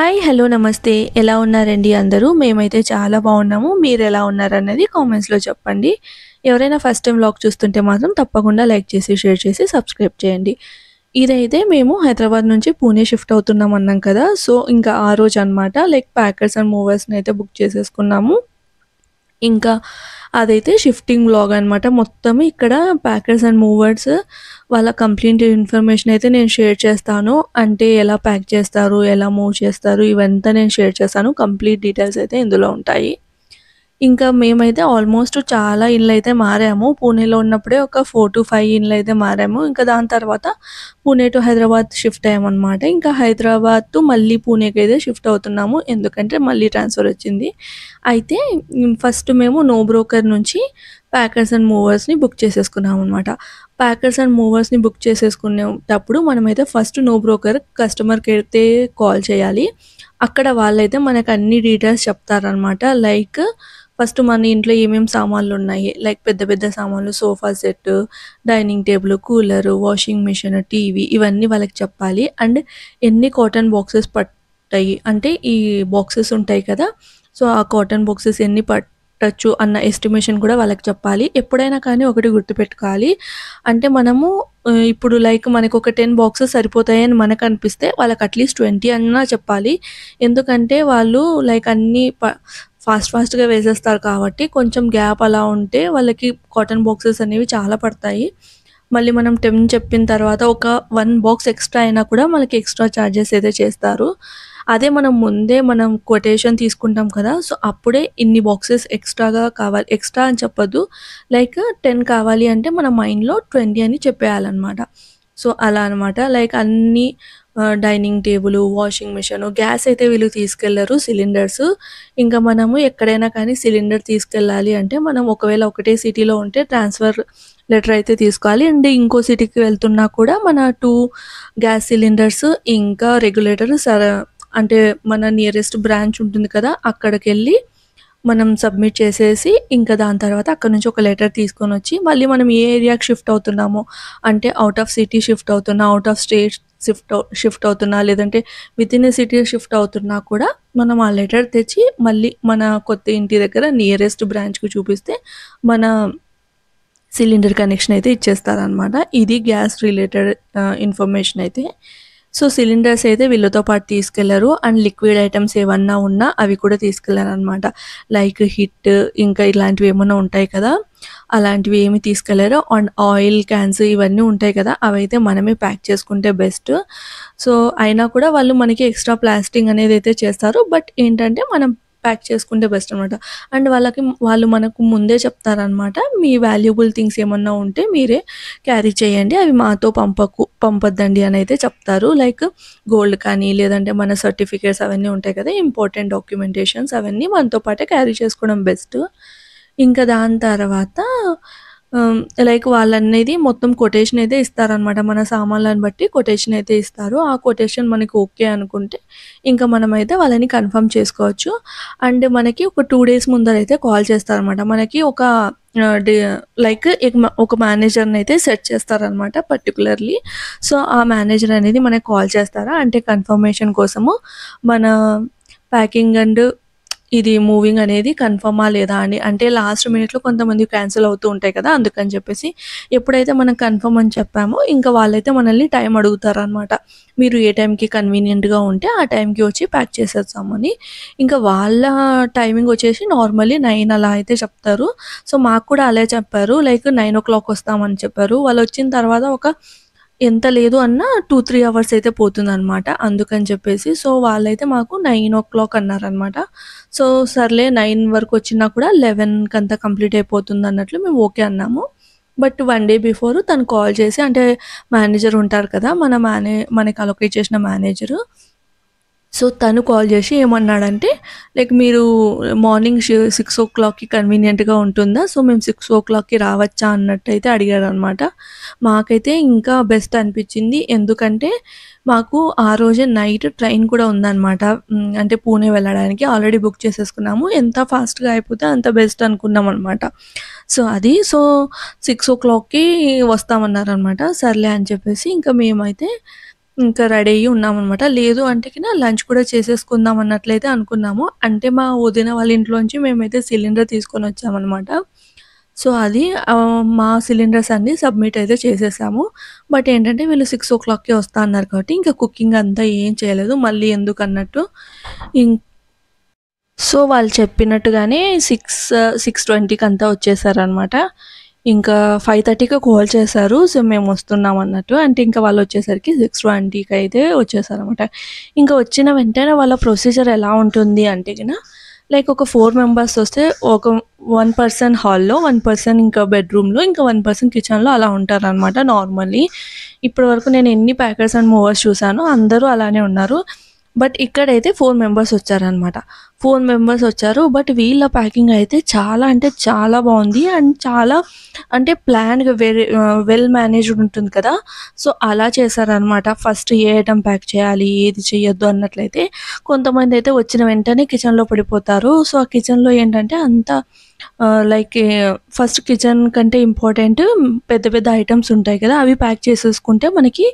Hi hello నమస్తే ఎలా ఉన్నారండి అందరూ మేమైతే చాలా బాగున్నాము మీరు ఎలా ఉన్నారన్నది కామెంట్స్లో చెప్పండి ఎవరైనా ఫస్ట్ టైం వ్లాగ్ చూస్తుంటే మాత్రం తప్పకుండా లైక్ చేసి షేర్ చేసి సబ్స్క్రైబ్ చేయండి ఇదైతే మేము హైదరాబాద్ నుంచి పూణే షిఫ్ట్ అవుతున్నాం అన్నాం కదా సో ఇంకా ఆ రోజు అన్నమాట లైక్ ప్యాకర్స్ అండ్ మూవర్స్ని అయితే బుక్ చేసేసుకున్నాము ఇంకా అదైతే షిఫ్టింగ్ వ్లాగ్ అనమాట మొత్తం ఇక్కడ ప్యాకర్స్ అండ్ మూవర్స్ వాళ్ళ కంప్లీట్ ఇన్ఫర్మేషన్ అయితే నేను షేర్ చేస్తాను అంటే ఎలా ప్యాక్ చేస్తారు ఎలా మూవ్ చేస్తారు ఇవంతా నేను షేర్ చేస్తాను కంప్లీట్ డీటెయిల్స్ అయితే ఇందులో ఉంటాయి ఇంకా మేమైతే ఆల్మోస్ట్ చాలా ఇళ్ళు అయితే మారాము పూణేలో ఉన్నప్పుడే ఒక 4 to 5 ఇళ్ళు అయితే మారాము ఇంకా దాని తర్వాత పూణే టు హైదరాబాద్ షిఫ్ట్ అయ్యామన్నమాట ఇంకా హైదరాబాద్ టు మళ్ళీ పూణేకి అయితే షిఫ్ట్ అవుతున్నాము ఎందుకంటే మళ్ళీ ట్రాన్స్ఫర్ వచ్చింది అయితే ఫస్ట్ మేము నో బ్రోకర్ నుంచి ప్యాకర్స్ అండ్ మూవర్స్ని బుక్ చేసేసుకున్నాం అనమాట ప్యాకర్స్ అండ్ మూవర్స్ని బుక్ చేసేసుకునేటప్పుడు మనమైతే ఫస్ట్ నో బ్రోకర్ కస్టమర్కి అయితే కాల్ చేయాలి అక్కడ వాళ్ళైతే మనకు అన్ని డీటెయిల్స్ చెప్తారనమాట లైక్ ఫస్ట్ మన ఇంట్లో ఏమేమి సామాన్లు ఉన్నాయి లైక్ పెద్ద పెద్ద సామాన్లు sofa set dining table cooler washing machine TV ఇవన్నీ వాళ్ళకి చెప్పాలి అండ్ ఎన్ని కాటన్ బాక్సెస్ పట్టాయి అంటే ఈ బాక్సెస్ ఉంటాయి కదా సో ఆ కాటన్ బాక్సెస్ ఎన్ని పట్టచ్చు అన్న ఎస్టిమేషన్ కూడా వాళ్ళకి చెప్పాలి ఎప్పుడైనా కానీ ఒకటి గుర్తుపెట్టుకోవాలి అంటే మనము ఇప్పుడు లైక్ మనకు ఒక 10 బాక్సెస్ సరిపోతాయని మనకు అనిపిస్తే వాళ్ళకి అట్లీస్ట్ 20 అన్నా చెప్పాలి ఎందుకంటే వాళ్ళు లైక్ అన్నీ ఫాస్ట్గా వేసేస్తారు కాబట్టి కొంచెం గ్యాప్ అలా ఉంటే వాళ్ళకి కాటన్ బాక్సెస్ అనేవి చాలా పడతాయి మళ్ళీ మనం 10 చెప్పిన తర్వాత ఒక 1 బాక్స్ ఎక్స్ట్రా అయినా కూడా మనకి ఎక్స్ట్రా ఛార్జెస్ అయితే చేస్తారు అదే మనం ముందే మనం కొటేషన్ తీసుకుంటాం కదా సో అప్పుడే ఇన్ని బాక్సెస్ ఎక్స్ట్రాగా కావాలి ఎక్స్ట్రా అని చెప్పొద్దు లైక్ 10 కావాలి అంటే మన మైండ్లో 20 అని చెప్పేయాలన్నమాట సో అలా అనమాట లైక్ అన్ని dining table washing machine gas అయితే వీళ్ళు తీసుకెళ్లరు సిలిండర్స్ ఇంకా మనము ఎక్కడైనా కానీ సిలిండర్ తీసుకెళ్ళాలి అంటే మనం ఒకవేళ ఒకటే సిటీలో ఉంటే ట్రాన్స్ఫర్ లెటర్ అయితే తీసుకోవాలి అండ్ ఇంకో సిటీకి వెళ్తున్నా కూడా మన 2 గ్యాస్ సిలిండర్స్ ఇంకా రెగ్యులేటర్ అంటే మన నియరెస్ట్ బ్రాంచ్ ఉంటుంది కదా అక్కడికి వెళ్ళి మనం సబ్మిట్ చేసేసి ఇంకా దాని తర్వాత అక్కడ నుంచి ఒక లెటర్ తీసుకొని వచ్చి మళ్ళీ మనం ఏ ఏరియాకి షిఫ్ట్ అవుతున్నామో అంటే అవుట్ ఆఫ్ సిటీ షిఫ్ట్ అవుతున్నా అవుట్ ఆఫ్ స్టేట్ షిఫ్ట్ అవుతున్నా లేదంటే with in a city shift అవుతున్నా కూడా మనం ఆ లెటర్ తెచ్చి మళ్ళీ మన కొత్త ఇంటి దగ్గర నియరెస్ట్ బ్రాంచ్కి చూపిస్తే మన సిలిండర్ కనెక్షన్ అయితే ఇచ్చేస్తారనమాట ఇది గ్యాస్ రిలేటెడ్ ఇన్ఫర్మేషన్ అయితే సో సిలిండర్స్ అయితే వీళ్ళతో పాటు తీసుకెళ్లారు అండ్ లిక్విడ్ ఐటమ్స్ ఏమన్నా ఉన్నా అవి కూడా తీసుకెళ్లారు అనమాట లైక్ హిట్ ఇంకా ఇలాంటివి ఏమన్నా ఉంటాయి కదా అలాంటివి ఏమి తీసుకెళ్లారు అండ్ ఆయిల్ క్యాన్స్ ఇవన్నీ ఉంటాయి కదా అవైతే మనమే ప్యాక్ చేసుకుంటే బెస్ట్ సో అయినా కూడా వాళ్ళు మనకి ఎక్స్ట్రా ప్లాస్టింగ్ అనేది అయితే చేస్తారు బట్ ఏంటంటే మనం ప్యాక్ చేసుకుంటే బెస్ట్ అనమాట అండ్ వాళ్ళు మనకు ముందే చెప్తారనమాట మీ వాల్యుబుల్ థింగ్స్ ఏమన్నా ఉంటే మీరే క్యారీ చేయండి అవి మాతో పంపొద్దండి అని అయితే చెప్తారు లైక్ గోల్డ్ కానీ లేదంటే మన సర్టిఫికేట్స్ అవన్నీ ఉంటాయి కదా ఇంపార్టెంట్ డాక్యుమెంటేషన్స్ అవన్నీ మనతో పాటే క్యారీ చేసుకోవడం బెస్ట్ ఇంకా దాని తర్వాత లైక్ వాళ్ళనేది మొత్తం కొటేషన్ అయితే ఇస్తారనమాట మన సామాన్లను బట్టి కొటేషన్ అయితే ఇస్తారు ఆ కొటేషన్ మనకి ఓకే అనుకుంటే ఇంకా మనమైతే వాళ్ళని కన్ఫర్మ్ చేసుకోవచ్చు అండ్ మనకి ఒక 2 days ముందర అయితే కాల్ చేస్తారనమాట మనకి ఒక లైక్ ఒక మేనేజర్ని అయితే సెట్ చేస్తారనమాట పర్టికులర్లీ సో ఆ మేనేజర్ అనేది మనకి కాల్ చేస్తారా అంటే కన్ఫర్మేషన్ కోసము మన ప్యాకింగ్ అండ్ ఇది మూవింగ్ అనేది కన్ఫర్మా లేదా అని అంటే లాస్ట్ మినిట్లో కొంతమంది క్యాన్సిల్ అవుతూ ఉంటాయి కదా అందుకని చెప్పేసి ఎప్పుడైతే మనం కన్ఫర్మ్ అని చెప్పామో ఇంకా వాళ్ళైతే మనల్ని టైం అడుగుతారనమాట మీరు ఏ టైంకి కన్వీనియంట్గా ఉంటే ఆ టైంకి వచ్చి ప్యాక్ చేసేస్తామని ఇంకా వాళ్ళ టైమింగ్ వచ్చేసి నార్మల్లీ 9 అలా అయితే చెప్తారు సో మాకు కూడా అలా చెప్పారు లైక్ 9 o'clock వస్తామని చెప్పారు వాళ్ళు వచ్చిన తర్వాత ఒక ఎంత లేదు అన్నా 2-3 అవర్స్ అయితే పోతుందనమాట అందుకని చెప్పేసి సో వాళ్ళైతే మాకు 9 o'clock అన్నారనమాట సో సర్లే 9 వరకు వచ్చినా కూడా 11కి అంతా కంప్లీట్ అయిపోతుంది అన్నట్లు మేము ఓకే అన్నాము బట్ 1 day బిఫోర్ తను కాల్ చేసి అంటే మేనేజర్ ఉంటారు కదా మనకి అలొకేట్ చేసిన మేనేజరు సో తను కాల్ చేసి ఏమన్నాడంటే లైక్ మీరు మార్నింగ్ 6 o'clockకి కన్వీనియంట్గా ఉంటుందా సో మేము 6 o'clockకి రావచ్చా అన్నట్టు అయితే అడిగారు అనమాట మాకైతే ఇంకా బెస్ట్ అనిపించింది ఎందుకంటే మాకు ఆ రోజే నైట్ ట్రైన్ కూడా ఉందన్నమాట అంటే పూణే వెళ్ళడానికి ఆల్రెడీ బుక్ చేసేసుకున్నాము ఎంత ఫాస్ట్గా అయిపోతే అంత బెస్ట్ అనుకున్నాం అనమాట సో 6 o'clockకి వస్తామన్నారనమాట సర్లే అని చెప్పేసి ఇంకా మేమైతే ఇంకా రెడీ అయ్యి ఉన్నామనమాట. లేదు అంటే లంచ్ కూడా చేసేసుకుందాం అన్నట్లయితే అనుకున్నాము. అంటే మా వదిన వాళ్ళ ఇంట్లోంచి మేమైతే సిలిండర్ తీసుకొనొచ్చామనమాట. సో, అది మా సిలిండర్స్ అన్నీ సబ్మిట్ అయితే చేసేసాము. బట్ ఏంటంటే వీళ్ళు 6:00కే వస్తా అన్నారు కాబట్టి ఇంకా కుకింగ్ అంతా ఏం చేయలేదు. మళ్ళీ ఎందుకన్నట్టు ఇం సో, వాళ్ళు చెప్పినట్టుగానే 6:20కి అంతా వచ్చేసారనమాట. ఇంకా 5:30కి కాల్ చేశారు. సో, మేమొస్తున్నాం అన్నట్టు. అంటే ఇంకా వాళ్ళొచ్చేసరికి 6:20కి అయితే వచ్చేసారనమాట. ఇంకా వచ్చిన వెంటనే వాళ్ళ ప్రొసీజర్ ఎలా ఉంటుంది అంటే లైక్ ఒక 4 మెంబర్స్ వస్తే ఒక 1 పర్సన్ హాల్‌లో, 1 పర్సన్ ఇంకా బెడ్‌రూమ్‌లో, ఇంకా 1 పర్సన్ కిచెన్‌లో అలా ఉంటారనమాట నార్మల్లీ. ఇప్పటి వరకు నేను ఎన్ని ప్యాకర్స్ అండ్ మూవర్స్ చూసానో అందరూ అలానే ఉన్నారు. బట్ ఇక్కడైతే 4 మెంబర్స్ వచ్చారనమాట. 4 మెంబర్స్ వచ్చారు. బట్ వీళ్ళ ప్యాకింగ్ అయితే చాలా అంటే చాలా బావుంది. అండ్ చాలా అంటే ప్లాన్‌గా వెల్ మేనేజ్డ్ ఉంటుంది కదా! సో, అలా చేశారనమాట. ఫస్ట్ ఏ ఐటెమ్ ప్యాక్ చేయాలి, ఏది చేయొద్దు అన్నట్లయితే కొంతమందైతే వచ్చిన వెంటనే కిచెన్‌లో పడిపోతారు. సో, ఆ కిచెన్‌లో ఏంటంటే అంతా లైక్ ఫస్ట్ కిచెన్ కంటే ఇంపార్టెంట్ పెద్ద పెద్ద ఐటెమ్స్ ఉంటాయి కదా! అవి ప్యాక్ చేసేసుకుంటే మనకి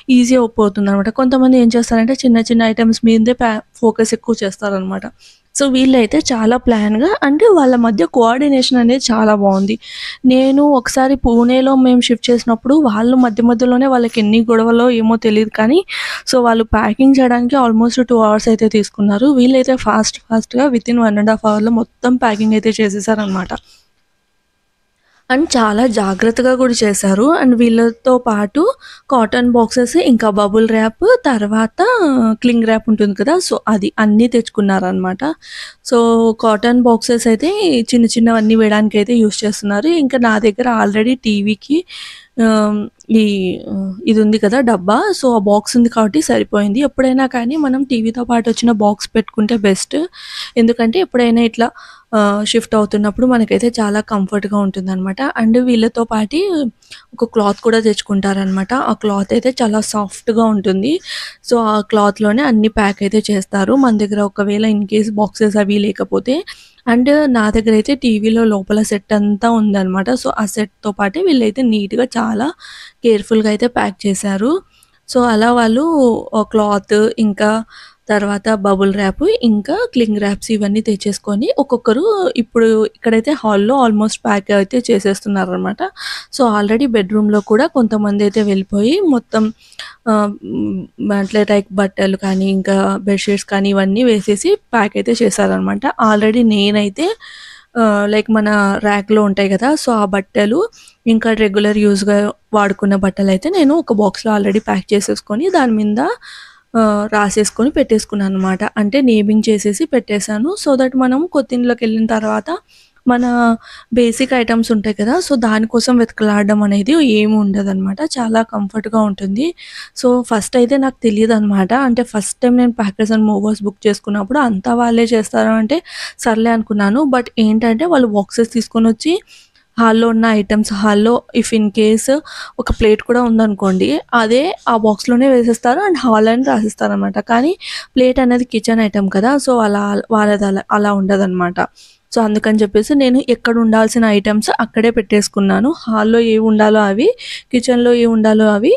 ఈజీ అయిపోతుందనమాట. కొంతమంది ఏం చేస్తారంటే చిన్న చిన్న ఐటెమ్స్ మీదే ఫోకస్ ఎక్కువ చేస్తారనమాట. సో, వీళ్ళైతే చాలా ప్లాన్‌గా అంటే వాళ్ళ మధ్య కోఆర్డినేషన్ అనేది చాలా బావుంది. నేను ఒకసారి పూణేలో మేము షిఫ్ట్ చేసినప్పుడు వాళ్ళు మధ్య మధ్యలోనే వాళ్ళకి ఎన్ని గొడవలో ఏమో తెలీదు కానీ సో, వాళ్ళు ప్యాకింగ్ చేయడానికి ఆల్మోస్ట్ 2 అవర్స్ అయితే తీసుకున్నారు. వీళ్ళైతే ఫాస్ట్‌గా వితిన్ 1 ½ అవర్‌లో మొత్తం ప్యాకింగ్ అయితే చేసేసారనమాట. అండ్ చాలా జాగ్రత్తగా కూడా చేశారు. అండ్ వీళ్ళతో పాటు కాటన్ బాక్సెస్, ఇంకా బబుల్ ర్యాప్, తర్వాత క్లింగ్ ర్యాప్ ఉంటుంది కదా! సో, అది అన్నీ తెచ్చుకున్నారనమాట. సో, కాటన్ బాక్సెస్ అయితే చిన్న చిన్నవన్నీ వేయడానికైతే యూజ్ చేస్తున్నారు. ఇంకా నా దగ్గర ఆల్రెడీ టీవీకి ఆహ్, ఈ ఇది ఉంది కదా డబ్బా. సో, ఆ బాక్స్ ఉంది కాబట్టి సరిపోయింది. ఎప్పుడైనా కానీ మనం టీవీతో పాటు వచ్చిన బాక్స్ పెట్టుకుంటే బెస్ట్. ఎందుకంటే ఎప్పుడైనా ఇట్లా షిఫ్ట్ అవుతున్నప్పుడు మనకైతే చాలా కంఫర్ట్‌గా ఉంటుందనమాట. అండ్ వీళ్ళతో పాటి ఒక క్లాత్ కూడా తెచ్చుకుంటారనమాట. ఆ క్లాత్ అయితే చాలా సాఫ్ట్‌గా ఉంటుంది. సో, ఆ క్లాత్‌లోనే అన్నీ ప్యాక్ అయితే చేస్తారు. మన దగ్గర ఒకవేళ ఇన్ కేస్ బాక్సెస్ అవి లేకపోతే అండ్ నా దగ్గరైతే టీవీలో లోపల సెట్ అంతా ఉందనమాట. సో, ఆ సెట్‌తో పాటే వీళ్ళైతే నీట్‌గా చాలా కేర్‌ఫుల్‌గా అయితే ప్యాక్ చేశారు. సో, అలా వాళ్ళు క్లాత్ ఇంకా తర్వాత బబుల్ ర్యాప్, ఇంకా క్లింగ్ ర్యాప్స్ ఇవన్నీ తెచ్చేసుకొని ఒక్కొక్కరు ఇప్పుడు ఇక్కడైతే హాల్‌లో ఆల్మోస్ట్ ప్యాక్ అయితే చేసేస్తున్నారనమాట. సో, ఆల్రెడీ బెడ్‌రూమ్‌లో కూడా కొంతమందైతే వెళ్ళిపోయి మొత్తం అట్లే లైక్ బట్టలు కానీ, ఇంకా బెడ్‌షీట్స్ కానీ ఇవన్నీ వేసేసి ప్యాక్ అయితే చేశారనమాట. ఆల్రెడీ నేనైతే లైక్ మన ర్యాక్‌లో ఉంటాయి గదా! సో, ఆ బట్టలు ఇంకా రెగ్యులర్ యూజ్‌గా వాడుకున్న బట్టలైతే నేను ఒక బాక్స్‌లో ఆల్రెడీ ప్యాక్ చేసేసుకొని దాని మీద రాసేసుకొని పెట్టేసుకున్నాననమాట. అంటే నేమింగ్ చేసేసి పెట్టేసాను. సో దట్ మనం కొత్త ఇంట్లోకెళ్ళిన తర్వాత మన బేసిక్ ఐటెమ్స్ ఉంటాయి కదా! సో దానికోసం వెతుకులాడడం అనేది ఏమి ఉండదనమాట. చాలా కంఫర్ట్‌గా ఉంటుంది. సో ఫస్ట్ అయితే నాకు తెలీదనమాట. అంటే ఫస్ట్ టైమ్ నేను ప్యాకర్స్ అండ్ మూవర్స్ బుక్ చేసుకున్నప్పుడు అంతా వాళ్ళే చేస్తారు అంటే సర్లే అనుకున్నాను. బట్ ఏంటంటే వాళ్ళు బాక్సెస్ తీసుకొనొచ్చి హాల్‌లో ఉన్న ఐటెమ్స్ హాల్‌లో ఇఫ్ ఇన్ కేస్ ఒక ప్లేట్ కూడా ఉందనుకోండి, అదే ఆ బాక్స్‌లోనే వేసేస్తారు అండ్ హాల్ అని రాసిస్తారనమాట. కానీ ప్లేట్ అనేది కిచెన్ ఐటెమ్ కదా! సో, వాళ్ళది అలా ఉండదనమాట. సో, అందుకని చెప్పేసి నేను ఎక్కడ ఉండాల్సిన ఐటెమ్స్ అక్కడే పెట్టేసుకున్నాను. హాల్‌లో ఏవి ఉండాలో అవి, కిచెన్‌లో ఏవి ఉండాలో అవి,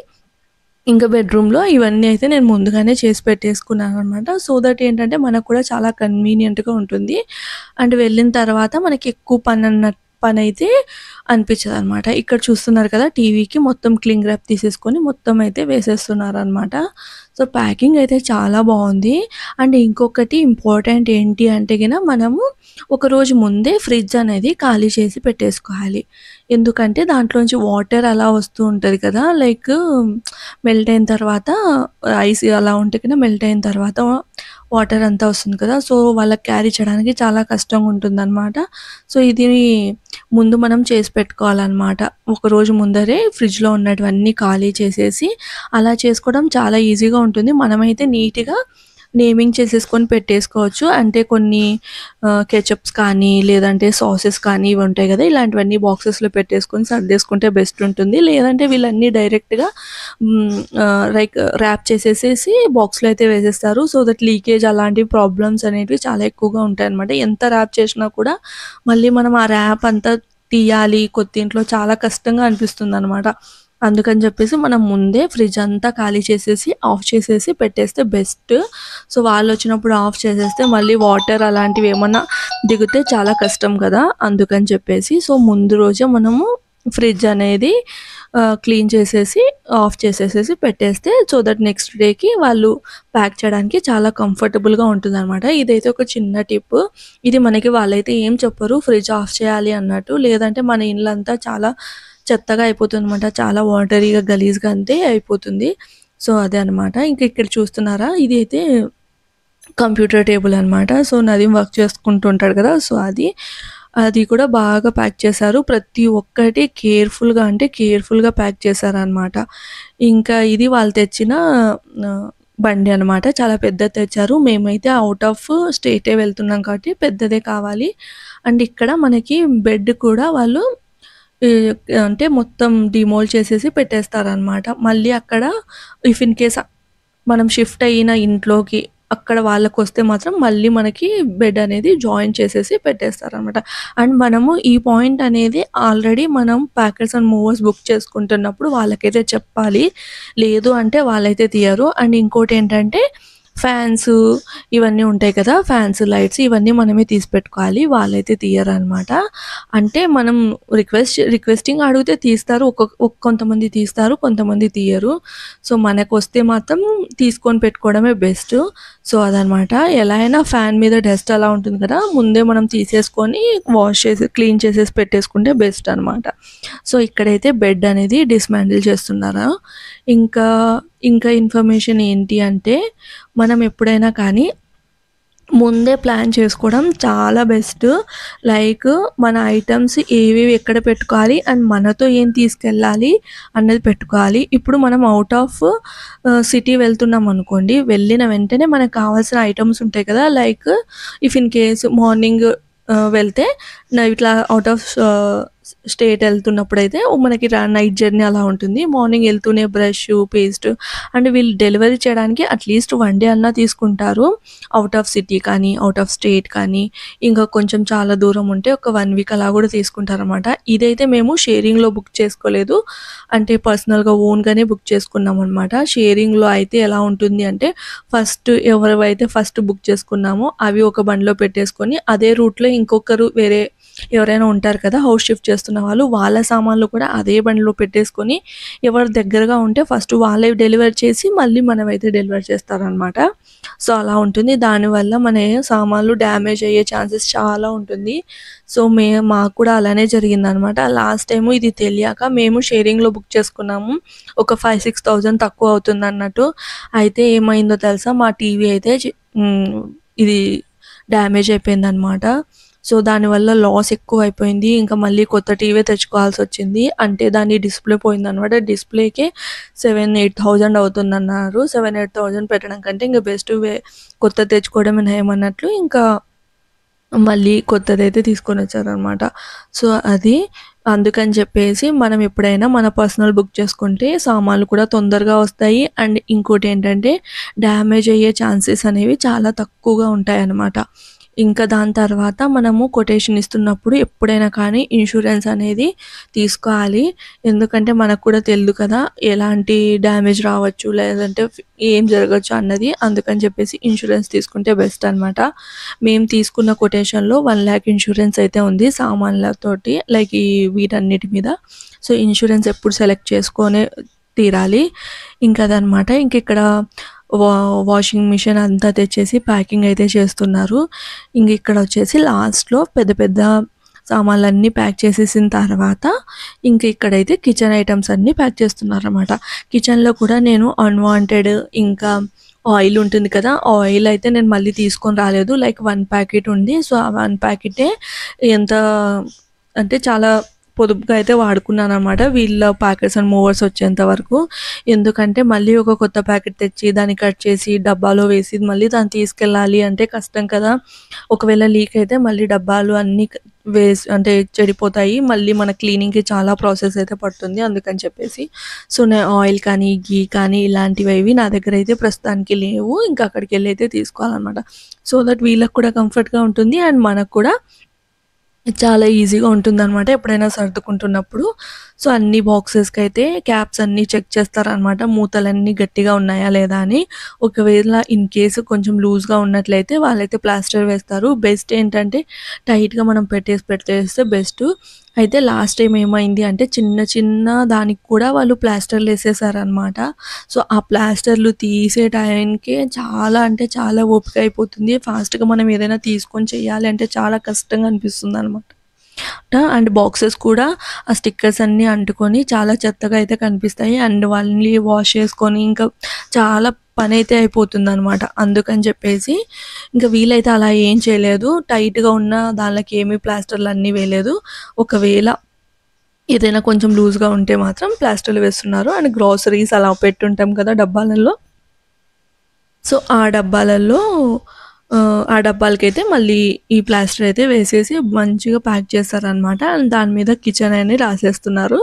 ఇంకా బెడ్‌రూమ్‌లో ఇవన్నీ అయితే నేను ముందుగానే చేసి పెట్టేసుకున్నాననమాట. సో దట్ ఏంటంటే మనకు కూడా చాలా కన్వీనియంట్‌గా ఉంటుంది. అండ్ వెళ్ళిన తర్వాత మనకి ఎక్కువ పనైతే అనిపించదనమాట. ఇక్కడ చూస్తున్నారు కదా! టీవీకి మొత్తం క్లింగ్ ర్యాప్ తీసేసుకొని మొత్తం అయితే వేసేస్తున్నారనమాట. సో, ప్యాకింగ్ అయితే చాలా బావుంది. అండ్ ఇంకొకటి ఇంపార్టెంట్ ఏంటి అంటే మనము ఒకరోజు ముందే ఫ్రిడ్జ్ అనేది ఖాళీ చేసి పెట్టేసుకోవాలి. ఎందుకంటే దాంట్లోంచి వాటర్ అలా వస్తూ ఉంటది కదా! లైక్ మెల్ట్ అయిన తర్వాత ఐస్ అలా ఉంటే మెల్ట్ అయిన తర్వాత వాటర్ అంతా వస్తుంది కదా! సో, వాళ్ళకి క్యారీ చేయడానికి చాలా కష్టంగా ఉంటుందనమాట. సో, ఇది ముందు మనం చేసి పెట్టుకోవాలనమాట. ఒకరోజు ముందరే ఫ్రిడ్జ్‌లో ఉన్నటివన్నీ ఖాళీ చేసేసి అలా చేసుకోవడం చాలా ఈజీగా ఉంటుంది. మనమైతే నీట్‌గా నేమింగ్ చేసేసుకొని పెట్టేసుకోవచ్చు. అంటే కొన్ని కెచప్స్ కానీ, లేదంటే సాసెస్ కానీ ఇవి ఉంటాయి గదా! ఇలాంటివన్నీ బాక్సెస్‌లో పెట్టేసుకొని సర్దేసుకుంటే బెస్ట్ ఉంటుంది. లేదంటే వీళ్ళన్నీ డైరెక్ట్‌గా లైక్ ర్యాప్ చేసేసేసి బాక్స్‌లో అయితే వేసేస్తారు. సో దట్ లీకేజ్ అలాంటి ప్రాబ్లమ్స్ అనేటివి చాలా ఎక్కువగా ఉంటాయన్నమాట. ఎంత ర్యాప్ చేసినా కూడా మళ్ళీ మనం ఆ ర్యాప్ అంతా తీయాలి కొత్తింట్లో చాలా కష్టంగా అనిపిస్తుందనమాట. అందుకని చెప్పేసి మనం ముందే ఫ్రిడ్జ్ అంతా ఖాళీ చేసేసి, ఆఫ్ చేసేసి పెట్టేస్తే బెస్ట్. సో, వాళ్ళొచ్చినప్పుడు ఆఫ్ చేసేస్తే మళ్ళీ వాటర్ అలాంటివి ఏమన్నా దిగితే చాలా కష్టం కదా! అందుకని చెప్పేసి. సో, ముందు రోజే మనము ఫ్రిడ్జ్ అనేది క్లీన్ చేసేసి, ఆఫ్ చేసేసేసి పెట్టేస్తే సో దట్ నెక్స్ట్ డేకి వాళ్ళు ప్యాక్ చేయడానికి చాలా కంఫర్టబుల్‌గా ఉంటుందనమాట. ఇదైతే ఒక చిన్న టిప్. ఇది మనకి వాళ్ళైతే ఏం చెప్పరు ఫ్రిడ్జ్ ఆఫ్ చేయాలి అన్నట్టు. లేదంటే మన ఇల్లంతా చాలా చెత్తగా అయిపోతుందనమాట. చాలా వాటరీగా, గలీజ్‌గా అంతే అయిపోతుంది. సో, అదే అనమాట. ఇంక ఇక్కడ చూస్తున్నారా? ఇదైతే కంప్యూటర్ టేబుల్ అనమాట. సో, నదీం వర్క్ చేసుకుంటూ ఉంటాడు కదా! సో, అది కూడా బాగా ప్యాక్ చేశారు. ప్రతి ఒక్కటి కేర్‌ఫుల్‌గా అంటే కేర్‌ఫుల్‌గా ప్యాక్ చేశారనమాట. ఇంకా ఇది వాళ్ళు తెచ్చిన బండి అనమాట. చాలా పెద్దది తెచ్చారు. మేమైతే ఔట్ ఆఫ్ స్టేటే వెళ్తున్నాం కాబట్టి పెద్దదే కావాలి. అండ్ ఇక్కడ మనకి బెడ్ కూడా వాళ్ళు ఈ అంటే మొత్తం డిమోల్డ్ చేసేసి పెట్టేస్తారనమాట. మళ్ళీ అక్కడ ఇఫ్ ఇన్ కేస్ మనం షిఫ్ట్ అయిన ఇంట్లోకి అక్కడ వాళ్ళకొస్తే మాత్రం మళ్ళీ మనకి బెడ్ అనేది జాయిన్ చేసేసి పెట్టేస్తారనమాట. అండ్ మనము ఈ పాయింట్ అనేది ఆల్రెడీ మనం ప్యాకర్స్ అండ్ మూవర్స్ బుక్ చేసుకుంటున్నప్పుడు వాళ్ళకైతే చెప్పాలి. లేదు అంటే వాళ్ళైతే తీయరు. అండ్ ఇంకోటేంటంటే ఫ్యాన్స్ ఇవన్నీ ఉంటాయి కదా! ఫ్యాన్స్, లైట్స్ ఇవన్నీ మనమే తీసి పెట్టుకోవాలి. వాళ్ళైతే తీయరనమాట. అంటే మనం రిక్వెస్టింగ్ అడిగితే తీస్తారు. కొంతమంది తీస్తారు, కొంతమంది తీయరు. సో, మనకొస్తే మాత్రం తీసుకొని పెట్టుకోవడమే బెస్ట్. సో, అదనమాట. ఎలా అయినా ఫ్యాన్ మీద డస్ట్ అలా ఉంటుంది కదా! ముందే మనం తీసేసుకొని వాష్ చేసి, క్లీన్ చేసేసి పెట్టేసుకుంటే బెస్ట్ అనమాట. సో, ఇక్కడైతే బెడ్ అనేది డిస్మాంటిల్ చేస్తున్నారు. ఇంకా ఇన్ఫర్మేషన్ ఏంటి అంటే, మనం ఎప్పుడైనా కానీ ముందే ప్లాన్ చేసుకోవడం చాలా బెస్ట్. లైక్ మన ఐటెమ్స్ ఏవేవి ఎక్కడ పెట్టుకోవాలి అండ్ మనతో ఏం తీసుకెళ్ళాలి అన్నది పెట్టుకోవాలి. ఇప్పుడు మనం ఔట్ ఆఫ్ సిటీ వెళ్తున్నాం అనుకోండి, వెళ్ళిన వెంటనే మనకు కావాల్సిన ఐటెమ్స్ ఉంటాయి కదా! Like if in case morning వెళ్తే ఇట్లా ఔట్ ఆఫ్ స్టేట్ వెళ్తున్నప్పుడైతే మనకి నైట్ జర్నీ అలా ఉంటుంది. మార్నింగ్ వెళ్తూనే బ్రష్, పేస్ట్ అండ్ వీళ్ళు డెలివరీ చేయడానికి అట్లీస్ట్ 1 డే అన్నా తీసుకుంటారు. ఔట్ ఆఫ్ సిటీ కానీ, ఔట్ ఆఫ్ స్టేట్ కానీ, ఇంకా కొంచెం చాలా దూరం ఉంటే ఒక 1 వీక్ అలా కూడా తీసుకుంటారనమాట. ఇదైతే మేము షేరింగ్‌లో బుక్ చేసుకోలేదు. అంటే పర్సనల్‌గా ఓన్‌గానే బుక్ చేసుకున్నాం అనమాట. షేరింగ్‌లో అయితే ఎలా ఉంటుంది అంటే ఎవరివైతే ఫస్ట్ బుక్ చేసుకున్నామో అవి ఒక బండిలో పెట్టేసుకొని అదే రూట్‌లో ఇంకొకరు వేరే ఎవరైనా ఉంటారు కదా! హౌస్ షిఫ్ట్ చేస్తున్న వాళ్ళు, వాళ్ళ సామాన్లు కూడా అదే బండిలో పెట్టేసుకొని ఎవరు దగ్గరగా ఉంటే ఫస్ట్ వాళ్ళే డెలివర్ చేసి మళ్ళీ మనమైతే డెలివర్ చేస్తారనమాట. సో, అలా ఉంటుంది. దానివల్ల మన సామాన్లు డ్యామేజ్ అయ్యే ఛాన్సెస్ చాలా ఉంటుంది. సో, మాకు కూడా అలానే జరిగిందనమాట. లాస్ట్ టైము ఇది తెలియక మేము షేరింగ్‌లో బుక్ చేసుకున్నాము. ఒక 5,000-6,000 తక్కువ అవుతుందన్నట్టు. అయితే ఏమైందో తెలుసా? మా టీవీ అయితే ఇది డ్యామేజ్ అయిపోయిందనమాట. సో, దానివల్ల లాస్ ఎక్కువైపోయింది. ఇంకా మళ్ళీ కొత్త టీవీ తెచ్చుకోవాల్సొచ్చింది. అంటే దాని డిస్‌ప్లే పోయిందనమాట. డిస్‌ప్లేకే 7,000-8,000 అవుతుందన్నారు. 7,000-8,000 పెట్టడం కంటే ఇంక బెస్ట్ కొత్తది తెచ్చుకోవడమే నయమన్నట్లు ఇంకా మళ్ళీ కొత్తదైతే తీసుకొనొచ్చారనమాట. సో, అందుకని చెప్పేసి మనం ఎప్పుడైనా మన పర్సనల్ బుక్ చేసుకుంటే సామాన్లు కూడా తొందరగా వస్తాయి. అండ్ ఇంకోటేంటంటే డ్యామేజ్ అయ్యే ఛాన్సెస్ అనేవి చాలా తక్కువగా ఉంటాయన్నమాట. ఇంకా దాని తర్వాత మనము కొటేషన్ ఇస్తున్నప్పుడు ఎప్పుడైనా కానీ ఇన్సూరెన్స్ అనేది తీసుకోవాలి. ఎందుకంటే మనకు కూడా తెలీదు కదా! ఎలాంటి డ్యామేజ్ రావచ్చు, లేదంటే ఏం జరగచ్చు అన్నది. అందుకని చెప్పేసి ఇన్సూరెన్స్ తీసుకుంటే బెస్ట్ అనమాట. మేము తీసుకున్న కొటేషన్‌లో 1,00,000 ఇన్సూరెన్స్ అయితే ఉంది సామాన్లతోటి. లైక్ వీటన్నిటి మీద. సో, ఇన్సూరెన్స్ ఎప్పుడు సెలెక్ట్ చేసుకొనే తీరాలి. ఇంకదనమాట. ఇంకిక్కడ వాషింగ్ మిషన్ అంతా తెచ్చేసి ప్యాకింగ్ అయితే చేస్తున్నారు. ఇక్కడ లాస్ట్‌లో పెద్ద పెద్ద సామాన్లన్నీ ప్యాక్ చేసేసిన తర్వాత ఇక్కడైతే కిచెన్ ఐటెమ్స్ అన్నీ ప్యాక్ చేస్తున్నారనమాట. కిచెన్‌లో కూడా నేను అన్‌వాంటెడ్ ఇంకా ఆయిల్ ఉంటుంది కదా! ఆయిల్ అయితే నేను మళ్ళీ తీసుకొని రాలేదు. లైక్ 1 ప్యాకెట్ ఉంది. సో, ఆ 1 ప్యాకెటే ఎంత అంటే చాలా పొదుపుగా అయితే వాడుకున్నాననమాట. వీళ్ళ ప్యాకర్స్ అండ్ మూవర్స్ వచ్చేంత వరకు. ఎందుకంటే మళ్ళీ ఒక కొత్త ప్యాకెట్ తెచ్చి దాన్ని కట్ చేసి డబ్బాలో వేసి మళ్ళీ దాన్ని తీసుకెళ్ళాలి అంటే కష్టం కదా! ఒకవేళ లీక్ అయితే మళ్ళీ డబ్బాలు అన్నీ అంటే చెడిపోతాయి. మళ్ళీ మన క్లీనింగ్‌కి చాలా ప్రాసెస్ అయితే పడుతుంది. అందుకని చెప్పేసి. సో, నేను ఆయిల్ కానీ, ఘీ కానీ ఇలాంటివేవి నా దగ్గర అయితే ప్రస్తుతానికి లేవు. ఇంకా అక్కడికెళ్ళి అయితే తీసుకోవాలనమాట. సో దట్ వీళ్ళకి కూడా కంఫర్ట్‌గా ఉంటుంది. అండ్ మనకు కూడా చాలా ఈజీగా ఉంటుందనమాట ఎప్పుడైనా సర్దుకుంటున్నప్పుడు. సో, అన్ని బాక్సెస్‌కైతే క్యాప్స్ అన్నీ చెక్ చేస్తారనమాట. మూతలన్నీ గట్టిగా ఉన్నాయా లేదా అని. ఒకవేళ ఇన్ కేస్ కొంచెం లూజ్‌గా ఉన్నట్లయితే వాళ్ళైతే ప్లాస్టర్ వేస్తారు. బెస్ట్ ఏంటంటే టైట్‌గా మనం పెట్టేస్తే బెస్టు. అయితే లాస్ట్ టైమ్ ఏమైంది అంటే చిన్న చిన్న దానికి కూడా వాళ్ళు ప్లాస్టర్‌లేసేసారనమాట. సో, ఆ ప్లాస్టర్‌లు తీసే టైంకే చాలా అంటే చాలా ఓపిక అయిపోతుంది. ఫాస్ట్‌గా మనం ఏదైనా తీసుకొని చేయాలి అంటే చాలా కష్టంగా అనిపిస్తుందనమాట. అండ్ బాక్సెస్ కూడా ఆ స్టిక్కర్స్ అన్నీ అంటుకొని చాలా చెత్తగా అయితే కనిపిస్తాయి. అండ్ వాళ్ళని వాష్ చేసుకొని ఇంకా చాలా పనైతే అయిపోతుందనమాట. అందుకని చెప్పేసి ఇంక వీళ్ళైతే అలా ఏం చేయలేదు. టైట్‌గా ఉన్న దానిలోకి ఏమి ప్లాస్టర్‌లు అన్నీ వేయలేదు. ఒకవేళ ఏదైనా కొంచెం లూజ్‌గా ఉంటే మాత్రం ప్లాస్టర్‌లు వేస్తున్నారు. అండ్ గ్రోసరీస్ అలా పెట్టుంటాం కదా డబ్బాలలో. సో, ఆ డబ్బాలకైతే మళ్ళీ ఈ ప్లాస్టర్ అయితే వేసేసి మంచిగా ప్యాక్ చేస్తారనమాట. అండ్ దాని మీద కిచెన్ అని రాసేస్తున్నారు.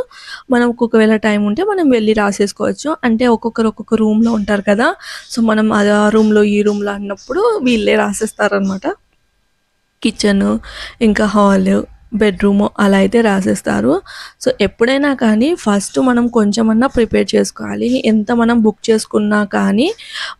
మనం ఒకవేళ టైం ఉంటే మనం వెళ్లి రాసేసుకోవచ్చు. అంటే ఒక్కొక్కరు ఒక్కొక్క రూమ్‌లో ఉంటారు కదా! సో, మనం అది ఆ రూమ్‌లో, ఈ రూమ్‌లో అన్నప్పుడు వీళ్ళే రాసేస్తారనమాట. కిచెను, ఇంకా హాలు, బెడ్‌రూము అలా అయితే రాసేస్తారు. సో, ఎప్పుడైనా కానీ ఫస్ట్ మనం కొంచెమన్నా ప్రిపేర్ చేసుకోవాలి. ఎంత మనం బుక్ చేసుకున్నా కానీ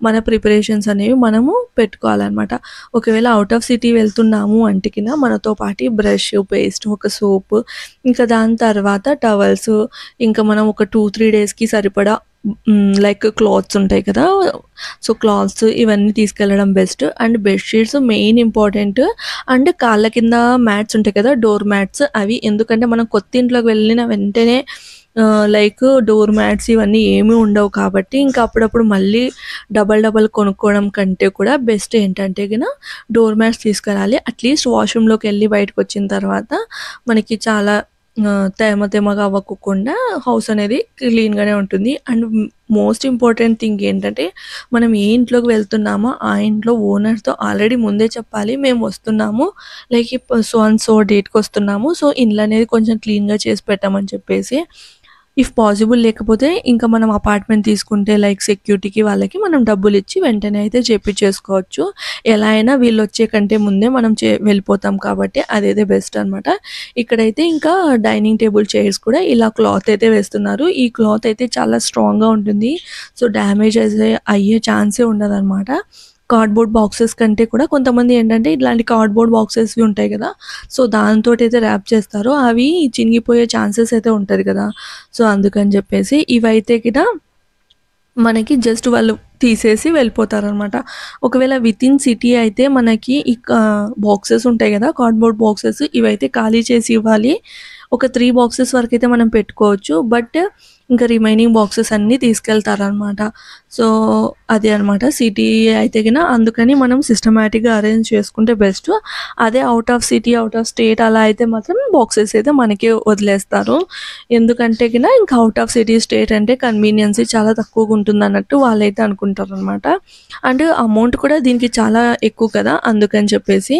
మన ప్రిపరేషన్స్ అనేవి మనము పెట్టుకోవాలనమాట. ఒకవేళ ఔట్ ఆఫ్ సిటీ వెళ్తున్నాము అంటే గిన మనతో పాటి బ్రష్, పేస్ట్, ఒక సోపు, ఇంకా దాని తర్వాత టవల్సు, ఇంకా మనం ఒక 2, 3 డేస్‌కి సరిపడా లైక్ క్లాత్స్ ఉంటాయి కదా! సో, క్లాత్స్ ఇవన్నీ తీసుకెళ్ళడం best. And bed sheets main important. And కాళ్ళ కింద మ్యాట్స్ ఉంటాయి కదా! డోర్ మ్యాట్స్ అవి. ఎందుకంటే మనం కొత్త ఇంట్లోకి వెళ్ళిన వెంటనే లైక్ డోర్ మ్యాట్స్ ఇవన్నీ ఏమీ ఉండవు కాబట్టి ఇంకా అప్పుడప్పుడు మళ్ళీ డబల్ కొనుక్కోవడం కంటే కూడా బెస్ట్ ఏంటంటే గిన డోర్ మ్యాట్స్ తీసుకెళ్ళాలి. అట్‌లీస్ట్ వాష్‌రూమ్‌లోకెళ్ళి బయటకొచ్చిన తర్వాత మనకి చాలా తేమగా అవ్వకోకుండా హౌస్ అనేది క్లీన్‌గానే ఉంటుంది. అండ్ మోస్ట్ ఇంపార్టెంట్ థింగ్ ఏంటంటే మనం ఏ ఇంట్లోకి వెళ్తున్నామో ఆ ఇంట్లో ఓనర్‌తో ఆల్రెడీ ముందే చెప్పాలి. మేము వస్తున్నాము. లైక్ సో అండ్ సో డేట్‌కొస్తున్నాము. సో, ఇల్లు అనేది కొంచెం క్లీన్‌గా చేసి పెట్టమని చెప్పేసి. ఇఫ్ పాసిబుల్ లేకపోతే ఇంకా మనం అపార్ట్‌మెంట్ తీసుకుంటే లైక్ సెక్యూరిటీకి వాళ్ళకి మనం డబ్బులిచ్చి వెంటనే అయితే చేపిచ్చేసుకోవచ్చు. ఎలా అయినా వీళ్ళొచ్చే కంటే ముందే మనం వెళ్ళిపోతాం కాబట్టి అదైతే బెస్ట్ అనమాట. ఇక్కడైతే ఇంకా డైనింగ్ టేబుల్ చైర్స్ కూడా ఇలా క్లాత్ అయితే వేస్తున్నారు. ఈ క్లాత్ అయితే చాలా స్ట్రాంగ్‌గా ఉంటుంది. సో, డ్యామేజ్ అయ్యే ఛాన్సే ఉండదనమాట. కార్డ్‌బోర్డ్ బాక్సెస్ కంటే కూడా కొంతమంది ఏంటంటే ఇట్లాంటి కార్డ్‌బోర్డ్ బాక్సెస్‌వి ఉంటాయి కదా! సో, దాంతోటైతే ర్యాప్ చేస్తారు. అవి చినిగిపోయే ఛాన్సెస్ అయితే ఉంటది కదా! సో, అందుకని చెప్పేసి ఇవైతే గిన మనకి జస్ట్ వాళ్ళు తీసేసి వెళ్ళిపోతారనమాట. ఒకవేళ వితిన్ సిటీ అయితే మనకి బాక్సెస్ ఉంటాయి గదా! కార్డ్‌బోర్డ్ బాక్సెస్ ఇవైతే ఖాళీ చేసి ఇవ్వాలి. ఒక 3 బాక్సెస్ వరకైతే మనం పెట్టుకోవచ్చు. బట్ ఇంకా రిమైనింగ్ బాక్సెస్ అన్నీ తీసుకెళ్తారనమాట. సో, అది అనమాట. సిటీ అయితే గిన అందుకని మనం సిస్టమాటిక్‌గా అరేంజ్ చేసుకుంటే బెస్ట్. అదే out of city, out of state అలా అయితే మాత్రం బాక్సెస్ అయితే మనకే వదిలేస్తారు. ఎందుకంటే గిన ఇంకా ఔట్ ఆఫ్ సిటీ, స్టేట్ అంటే కన్వీనియన్సీ చాలా తక్కువగుంటుందన్నట్టు వాళ్ళైతే అనుకుంటారనమాట. అండ్ అమౌంట్ కూడా దీనికి చాలా ఎక్కువ కదా! అందుకని చెప్పేసి.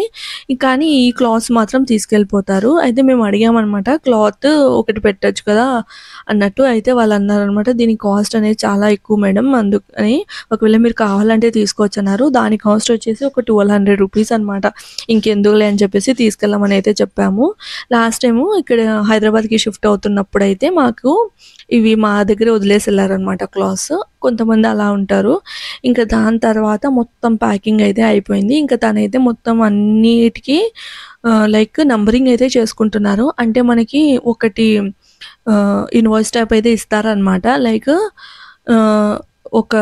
కానీ ఈ క్లాత్స్ మాత్రం తీసుకెళ్ళిపోతారు. అయితే మేము అడిగామనమాట. క్లాత్ ఒకటి పెట్టొచ్చు కదా! అన్నట్టు. అయితే వాళ్ళన్నారనమాట, "దీని కాస్ట్ అనేది చాలా ఎక్కువ మేడం. అందుకని ఒకవేళ మీరు కావాలంటే తీసుకోవచ్చన్నారు." దాని కాస్ట్ వచ్చేసి ఒక ₹1200 అనమాట. ఇంకెందుకులే అని చెప్పేసి తీసుకెళ్ళమని అయితే చెప్పాము. లాస్ట్ టైము ఇక్కడ హైదరాబాద్‌కి షిఫ్ట్ అవుతున్నప్పుడైతే మాకు ఇవి మా దగ్గరే వదిలేసి ఎళ్లారనమాట క్లాత్స్. కొంతమంది అలా ఉంటారు. ఇంకా దాని తర్వాత మొత్తం ప్యాకింగ్ అయితే అయిపోయింది. ఇంకా తనైతే మొత్తం అన్నిటికి లైక్ నంబరింగ్ అయితే చేసుకుంటున్నారు. అంటే మనకి ఒకటి ఇన్వాయిస్ టైప్ అయితే ఇస్తారనమాట. లైక్ ఆహ్, ఒక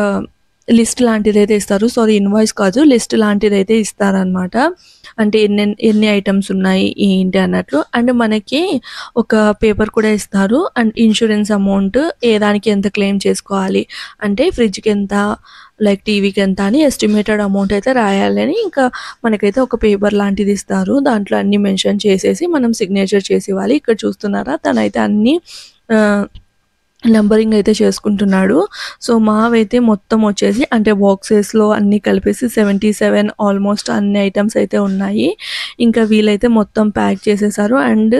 లిస్ట్ లాంటిదైతే ఇస్తారు. సారీ ఇన్వాయిస్ కాదు. లిస్ట్ లాంటిదైతే ఇస్తారనమాట. అంటే ఎన్ని ఐటెమ్స్ ఉన్నాయి, ఏంటి అన్నట్లు. అండ్ మనకి ఒక పేపర్ కూడా ఇస్తారు. అండ్ ఇన్స్యూరెన్స్ అమౌంట్ ఏ దానికి ఎంత క్లెయిమ్ చేసుకోవాలి. అంటే ఫ్రిడ్జ్‌కెంత, లైక్ టీవీకెంత అని ఎస్టిమేటెడ్ అమౌంట్ అయితే రాయాలని ఇంకా మనకైతే ఒక పేపర్ లాంటిది ఇస్తారు. దాంట్లో అన్నీ మెన్షన్ చేసేసి మనం సిగ్నేచర్ చేసివ్వాలి. ఇక్కడ చూస్తున్నారా తనైతే అన్నీ ఆహ్, నంబరింగ్ అయితే చేసుకుంటున్నాడు. సో, మావైతే మొత్తం వచ్చేసి అంటే బాక్సెస్‌లో అన్నీ కలిపేసి 77 ఆల్మోస్ట్ అన్ని ఐటెమ్స్ అయితే ఉన్నాయి. ఇంకా వీళ్ళైతే మొత్తం ప్యాక్ చేసేసారు. అండ్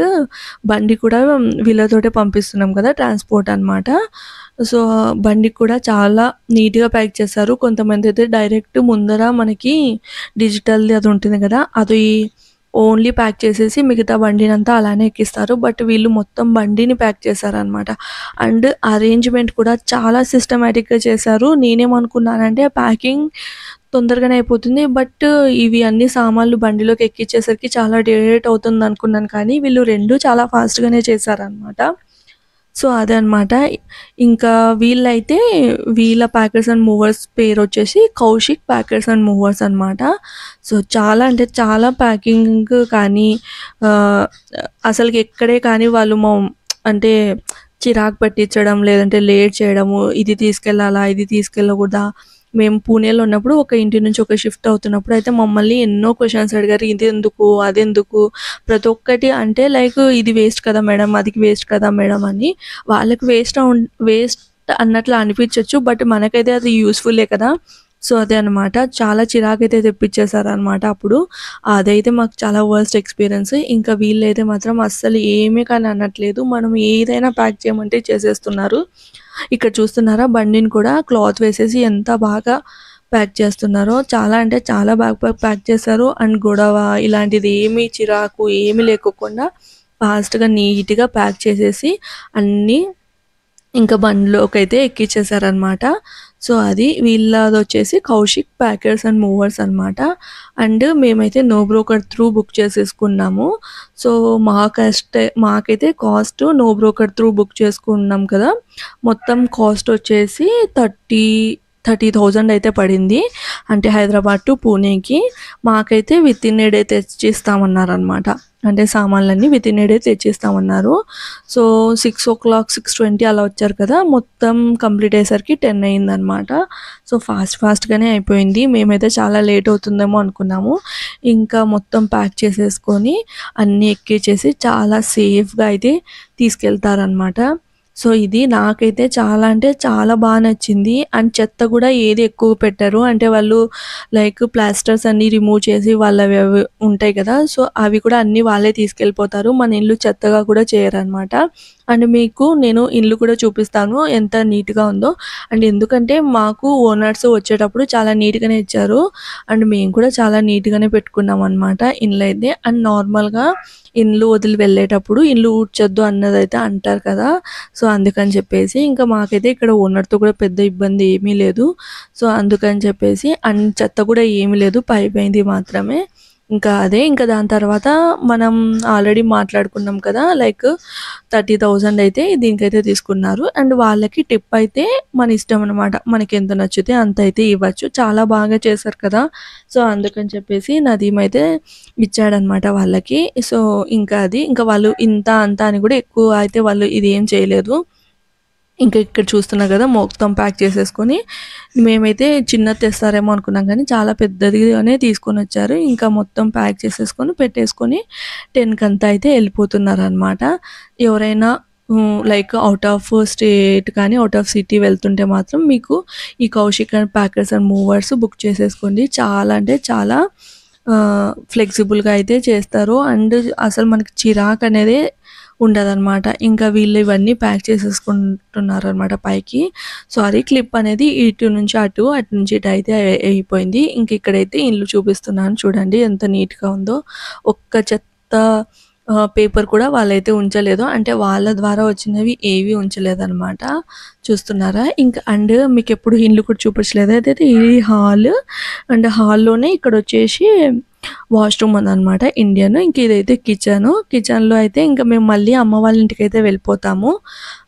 బండి కూడా వీళ్ళతోటే పంపిస్తున్నాం కదా! ట్రాన్స్‌పోర్ట్ అనమాట. సో, బండి కూడా చాలా నీట్‌గా ప్యాక్ చేశారు. కొంతమందైతే డైరెక్ట్ ముందర మనకి డిజిటల్‌ది అది ఉంటుంది కదా! అది ఓన్లీ ప్యాక్ చేసేసి మిగతా బండినంతా అలానే ఎక్కిస్తారు. బట్ వీళ్ళు మొత్తం బండిని ప్యాక్ చేశారనమాట. అండ్ అరేంజ్‌మెంట్ కూడా చాలా సిస్టమాటిక్‌గా చేశారు. నేనేమనుకున్నానంటే ప్యాకింగ్ తొందరగానే అయిపోతుంది. బట్ ఇవి అన్ని సామాన్లు బండిలోకి ఎక్కిచ్చేసరికి చాలా లేట్ అవుతుందనుకున్నాను. కానీ వీళ్ళు 2 చాలా ఫాస్ట్‌గానే చేశారనమాట. సో, అదనమాట. ఇంకా వీళ్ళైతే వీళ్ళ ప్యాకర్స్ అండ్ మూవర్స్ పేరొచ్చేసి కౌశిక్ ప్యాకర్స్ అండ్ మూవర్స్ అనమాట. సో, చాలా అంటే చాలా ప్యాకింగ్ కానీ ఆహ్, అసలకి ఎక్కడే కానీ వాళ్ళు అంటే చిరాకు పట్టించడం, లేదంటే లేట్ చేయడము, ఇది తీసుకెళ్ళాలా? ఇది తీసుకెళ్ళకూడదా? మేము పూణేలో ఉన్నప్పుడు ఒక ఇంటి నుంచి ఒక షిఫ్ట్ అవుతున్నప్పుడు అయితే మమ్మల్ని ఎన్నో క్వెషన్స్ అడిగారు. ఇదెందుకు? అదెందుకు? ప్రతి ఒక్కటి అంటే లైక్ ఇది వేస్ట్ కదా మేడం, అది వేస్ట్ కదా మేడం అని. వాళ్ళకి వేస్ట్ అన్నట్లు అనిపించొచ్చు. బట్ మనకైతే అది యూజ్‌ఫుల్లే కదా! సో, అదే అనమాట. చాలా చిరాకైతే తెప్పించేసారనమాట అప్పుడు. అదైతే మాకు చాలా వర్స్ట్ ఎక్స్‌పీరియన్స్. ఇంకా వీళ్ళైతే మాత్రం అస్సలు ఏమీ కానీ అనట్లేదు. మనం ఏదైనా ప్యాక్ చేయమంటే చేసేస్తున్నారు. ఇక్కడ చూస్తున్నారా బండిని కూడా క్లాత్ వేసేసి ఎంత బాగా ప్యాక్ చేస్తున్నారో. చాలా అంటే చాలా బాగా ప్యాక్ చేశారు. అండ్ గొడవ ఇలాంటిది ఏమీ చిరాకు ఏమీ లేకోకుండా ఫాస్ట్‌గా నీట్‌గా ప్యాక్ చేసేసి అన్నీ ఇంకా బండిలోకైతే ఎక్కిచ్చేసారనమాట. సో, అది వీళ్ళదొచ్చేసి కౌశిక్ ప్యాకర్స్ అండ్ మూవర్స్ అనమాట. అండ్ మేమైతే నో బ్రోకర్ త్రూ బుక్ చేసేసుకున్నాము. సో, మాకైతే cost no broker through book చేసుకున్నాం కదా! మొత్తం కాస్ట్ వచ్చేసి 30,000 అయితే పడింది. అంటే హైదరాబాద్ టు పూణేకి. మాకైతే వితిన్ ఏ డే తెచ్చిస్తామన్నారనమాట. అంటే సామాన్లన్నీ వితిన్ ఏ డే తెచ్చిస్తామన్నారు. సో, 6:20 అలా వచ్చారు కదా! మొత్తం కంప్లీట్ అయ్యేసరికి 10 అయిందనమాట. సో, ఫాస్ట్‌గానే అయిపోయింది. మేమైతే చాలా లేట్ అవుతుందేమో అనుకున్నాము. ఇంకా మొత్తం ప్యాక్ చేసేసుకొని అన్నీ ఎక్కిచ్చేసి చాలా సేఫ్‌గా అయితే తీసుకెళ్తారనమాట. సో, ఇది నాకైతే చాలా అంటే చాలా నచ్చింది. అండ్ చెత్త గూడా ఏది ఎక్కువ పెట్టరు. అంటే వాళ్ళు లైక్ ప్లాస్టర్స్ అన్నీ రిమూవ్ చేసి వాళ్ళవి అవి ఉంటాయి కదా! సో, అవి కూడా అన్నీ వాళ్ళే తీసుకెళ్ళిపోతారు. మన ఇల్లు చెత్తగా కూడా చేయరనమాట. అండ్ మీకు నేను ఇల్లు కూడా చూపిస్తాను ఎంత నీట్‌గా ఉందో. అండ్ ఎందుకంటే మాకు ఓనర్స్ వచ్చేటప్పుడు చాలా నీట్‌గానే ఇచ్చారు. అండ్ మేము కూడా చాలా నీట్‌గానే పెట్టుకున్నామనమాట ఇల్లు అయితే. అండ్ నార్మల్‌గా ఇల్లు వదిలి వెళ్ళేటప్పుడు ఇల్లు ఊడ్చొద్దు అన్నదైతే అంటారు కదా! సో, అందుకని చెప్పేసి ఇంకా మాకైతే ఇక్కడ ఓనర్‌తో కూడా పెద్ద ఇబ్బంది ఏమీ లేదు. సో, అందుకని చెప్పేసి అండ్ చెత్త కూడా ఏమీ లేదు. పైది మాత్రమే. ఇంకా అదే ఇంకా దాని తర్వాత మనం ఆల్రెడీ మాట్లాడుకున్నాం కదా! లైక్ 30,000 అయితే దీనికైతే తీసుకున్నారు. అండ్ వాళ్ళకి టిప్ అయితే మన ఇష్టం అనమాట. మనకెంత నచ్చితే అంత అయితే ఇవ్వచ్చు. చాలా బాగా చేశారు కదా! సో, అందుకని చెప్పేసి నదీమ్ అయితే ఇచ్చాడనమాట వాళ్ళకి. సో, ఇంకా అది ఇంకా వాళ్ళు ఇంత అంత అని కూడా ఎక్కువ అయితే వాళ్ళు ఇదేం చేయలేదు. ఇంకా ఇక్కడ చూస్తున్నారు కదా! మొత్తం ప్యాక్ చేసేసుకొని మేమైతే చిన్నది తెస్తారేమో అనుకున్నాం కానీ చాలా పెద్దదిగానే తీసుకొనొచ్చారు. ఇంకా మొత్తం ప్యాక్ చేసేసుకొని పెట్టేసుకొని 10 అయితే వెళ్ళిపోతున్నారనమాట. ఎవరైనా లైక్ ఔట్ ఆఫ్ స్టేట్ కానీ, ఔట్ ఆఫ్ సిటీ వెళ్తుంటే మాత్రం మీకు ఈ Kaushik and packers and movers book చేసేసుకోండి. చాలా అంటే చాలా ఫ్లెక్సిబుల్‌గా అయితే చేస్తారు. అండ్ అసలు మనకి చిరాకనేదే ఉండదనమాట. ఇంకా వీళ్ళు ఇవన్నీ ప్యాక్ చేసేసుకుంటున్నారనమాట పైకి. సారీ క్లిప్ అనేది ఇటు నుంచి అటు, అటు నుంచి ఇటు అయితే అయిపోయింది. ఇంక ఇక్కడైతే ఇల్లు చూపిస్తున్నాను చూడండి ఎంత నీట్‌గా ఉందో. ఒక్క చెత్త పేపర్ కూడా వాళ్ళైతే ఉంచలేదు. అంటే వాళ్ళ ద్వారా వచ్చినవి ఏవి ఉంచలేదనమాట. చూస్తున్నారా? ఇంకా అండ్ మీకెప్పుడు ఇల్లు కూడా చూపించలేదు. అదైతే ఇది హాల్. అండ్ హాల్‌లోనే ఇక్కడొచ్చేసి వాష్‌రూమ్ ఉందనమాట ఇండియన్. ఇంక ఇదైతే కిచెను. కిచెన్‌లో అయితే ఇంక మేము మళ్ళీ అమ్మ వాళ్ళ ఇంటికైతే వెళ్ళిపోతాము.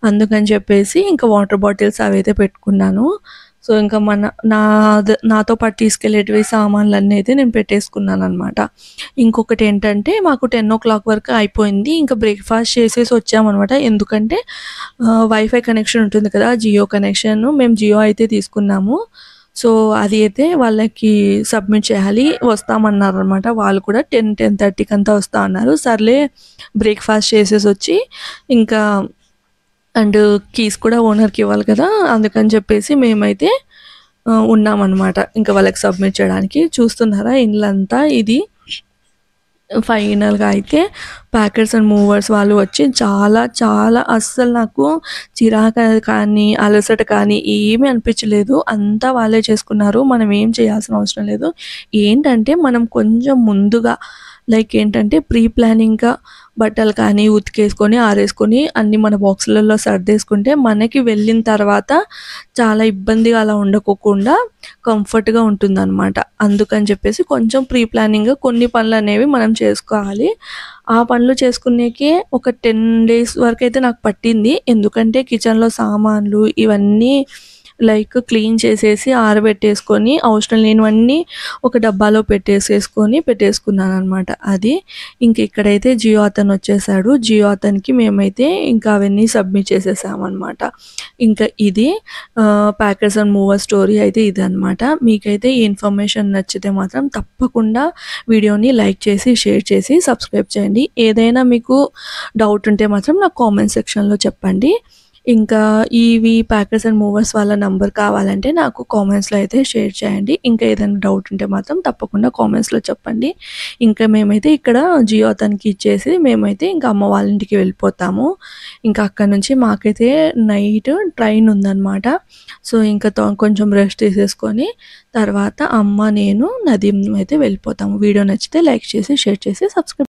అందుకని చెప్పేసి ఇంకా వాటర్ బాటిల్స్ అవైతే పెట్టుకున్నాను. సో, ఇంకా నాతో పాటు తీసుకెళ్ళేటివి సామాన్లన్నీ అయితే నేను పెట్టేసుకున్నాననమాట. ఇంకొకటేంటంటే మాకు 10:00 వరకు అయిపోయింది. ఇంకా బ్రేక్‌ఫాస్ట్ చేసేసి వచ్చామనమాట. ఎందుకంటే వైఫై కనెక్షన్ ఉంటుంది కదా! జియో కనెక్షన్. మేము జియో అయితే తీసుకున్నాము. సో, అది అయితే వాళ్ళకి సబ్మిట్ చేయాలి. వస్తామన్నారనమాట. వాళ్ళు కూడా 10:30కి అంతా వస్తా అన్నారు. సర్లే బ్రేక్‌ఫాస్ట్ చేసేసొచ్చి ఇంకా అండ్ కీస్ కూడా ఓనర్‌కి ఇవ్వాలి కదా! అందుకని చెప్పేసి మేమైతే ఉన్నామనమాట. ఇంకా వాళ్ళకి సబ్మిట్ చేయడానికి. చూస్తున్నారా ఇల్లంతా ఇది ఫైనల్‌గా అయితే ప్యాకర్స్ అండ్ మూవర్స్ వాళ్ళు వచ్చి చాలా అస్సలు నాకు చిరాకు కానీ, అలసట కానీ ఏమీ అనిపించలేదు. అంతా వాళ్ళే చేసుకున్నారు. మనం ఏం చేయాల్సిన అవసరం లేదు. ఏంటంటే మనం కొంచెం ముందుగా లైక్ ఏంటంటే ప్రీ ప్లానింగ్‌గా బట్టలు కానీ ఉతికేసుకొని, ఆరేసుకొని అన్నీ మన బాక్సులలో సర్దేసుకుంటే మనకి వెళ్ళిన తర్వాత చాలా ఇబ్బందిగా అలా ఉండకోకుండా కంఫర్ట్‌గా ఉంటుందనమాట. అందుకని చెప్పేసి కొంచెం ప్రీ ప్లానింగ్‌గా కొన్ని పనులనేవి మనం చేసుకోవాలి. ఆ పనులు చేసుకునేకే ఒక 10 డేస్ వరకైతే నాకు పట్టింది. ఎందుకంటే కిచెన్‌లో సామాన్లు ఇవన్నీ లైక్ క్లీన్ చేసేసి ఆరబెట్టేసుకొని అవసరం లేనివన్నీ ఒక డబ్బాలో పెట్టేసుకున్నాననమాట. అది. ఇంక ఇక్కడైతే జియో అతనొచ్చేసాడు. జియో అతనికి మేమైతే ఇంకా అవన్నీ సబ్మిట్ చేసేసామనమాట. ఇంకా ఇది ప్యాకర్స్ అండ్ మూవర్స్ స్టోరీ అయితే ఇదనమాట. మీకైతే ఈ ఇన్ఫర్మేషన్ నచ్చితే మాత్రం తప్పకుండా వీడియోని లైక్ చేసి, షేర్ చేసి, సబ్స్క్రైబ్ చేయండి. ఏదైనా మీకు డౌట్ ఉంటే మాత్రం నాకు కామెంట్ సెక్షన్‌లో చెప్పండి. ఇంకా ఇవి ప్యాకర్స్ అండ్ మూవర్స్ వాళ్ళ నంబర్ కావాలంటే నాకు కామెంట్స్‌లో అయితే షేర్ చేయండి. ఇంకా ఏదైనా డౌట్ ఉంటే మాత్రం తప్పకుండా కామెంట్స్‌లో చెప్పండి. ఇంకా మేమైతే ఇక్కడ జియో అతనికి ఇచ్చేసి మేమైతే ఇంకా అమ్మ వాళ్ళ ఇంటికి వెళ్ళిపోతాము. ఇంకా అక్కడి నుంచి మాకైతే నైట్ ట్రైన్ ఉందనమాట. సో, ఇంకా కొంచెం రెస్ట్ తీసేసుకొని తర్వాత అమ్మ, నేను, నదీమ్ అయితే వెళ్ళిపోతాము. వీడియో నచ్చితే లైక్ చేసి, షేర్ చేసి, సబ్స్క్రైబ్